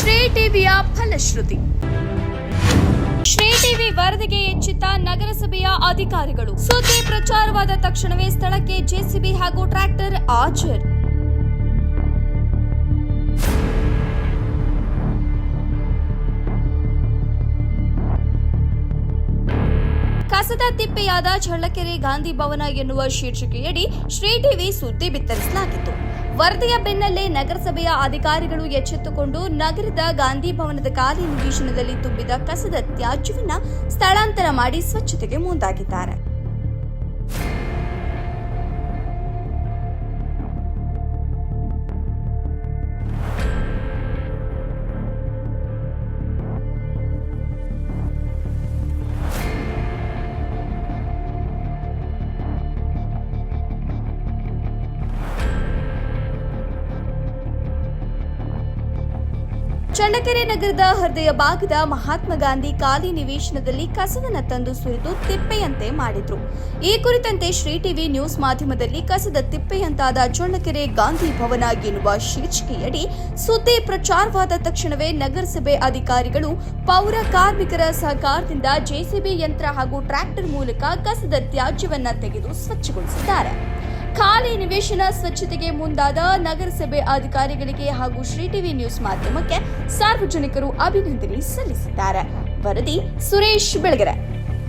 ಶ್ರೀ ಟಿವಿಯ ಫಲಶ್ರುತಿ. ಶ್ರೀ ಟಿವಿ ವರದಿಗೆ ಎಚ್ಚೆತ್ತ ನಗರಸಭೆಯ ಅಧಿಕಾರಿಗಳು. ಸುದ್ದಿ ಪ್ರಚಾರವಾದ ತಕ್ಷಣವೇ ಸ್ಥಳಕ್ಕೆ ಜೆಸಿಬಿ ಹಾಗೂ ಟ್ರ್ಯಾಕ್ಟರ್ ಹಾಜರು. ಕಸದ ತಿಪ್ಪೆಯಾದ ಚಳ್ಳಕೆರೆ ಗಾಂಧಿ ಭವನ ಎನ್ನುವ ಶೀರ್ಷಿಕೆಯಡಿ ಶ್ರೀ ಟಿವಿ ಸುದ್ದಿ ಬಿತ್ತರಿಸಲಾಗಿತ್ತು. ವರದಿಯ ಬೆನ್ನಲ್ಲೇ ನಗರಸಭೆಯ ಅಧಿಕಾರಿಗಳು ಎಚ್ಚೆತ್ತುಕೊಂಡು ನಗರದ ಗಾಂಧಿ ಭವನದ ಖಾಲಿ ನಿವೇಶನದಲ್ಲಿ ತುಂಬಿದ ಕಸದ ತ್ಯಾಜ್ಯವನ್ನು ಸ್ಥಳಾಂತರ ಮಾಡಿ ಸ್ವಚ್ಛತೆಗೆ ಮುಂದಾಗಿದ್ದಾರೆ. ಚಳ್ಳಕೆರೆ ನಗರದ ಹೃದಯ ಭಾಗದ ಮಹಾತ್ಮ ಗಾಂಧಿ ಖಾಲಿ ನಿವೇಶನದಲ್ಲಿ ಕಸವನ್ನು ತಂದು ಸುರಿದು ತಿಪ್ಪೆಯಂತೆ ಮಾಡಿದ್ರು. ಈ ಕುರಿತಂತೆ ಶ್ರೀ ಟಿವಿ ನ್ಯೂಸ್ ಮಾಧ್ಯಮದಲ್ಲಿ ಕಸದ ತಿಪ್ಪೆಯಂತಾದ ಚಳ್ಳಕೆರೆ ಗಾಂಧಿ ಭವನ ಎನ್ನುವ ಶೀರ್ಷಿಕೆಯಡಿ ಸುದ್ದಿ ಪ್ರಚಾರವಾದ ತಕ್ಷಣವೇ ನಗರಸಭೆ ಅಧಿಕಾರಿಗಳು ಪೌರ ಕಾರ್ಮಿಕರ ಸಹಕಾರದಿಂದ ಜೆಸಿಬಿ ಯಂತ್ರ ಹಾಗೂ ಟ್ರ್ಯಾಕ್ಟರ್ ಮೂಲಕ ಕಸದ ತ್ಯಾಜ್ಯವನ್ನ ತೆಗೆದು ಸ್ವಚ್ಛಗೊಳಿಸಿದ್ದಾರೆ. ಖಾಲಿ ನಿವೇಶನ ಸ್ವಚ್ಛತೆಗೆ ಮುಂದಾದ ನಗರಸಭೆ ಅಧಿಕಾರಿಗಳಿಗೆ ಹಾಗೂ ಶ್ರೀ ಟಿವಿ ನ್ಯೂಸ್ ಮಾಧ್ಯಮಕ್ಕೆ ಸಾರ್ವಜನಿಕರು ಅಭಿನಂದನೆ ಸಲ್ಲಿಸಿದ್ದಾರೆ. ವರದಿ ಸುರೇಶ್ ಬೆಳಗೆರೆ.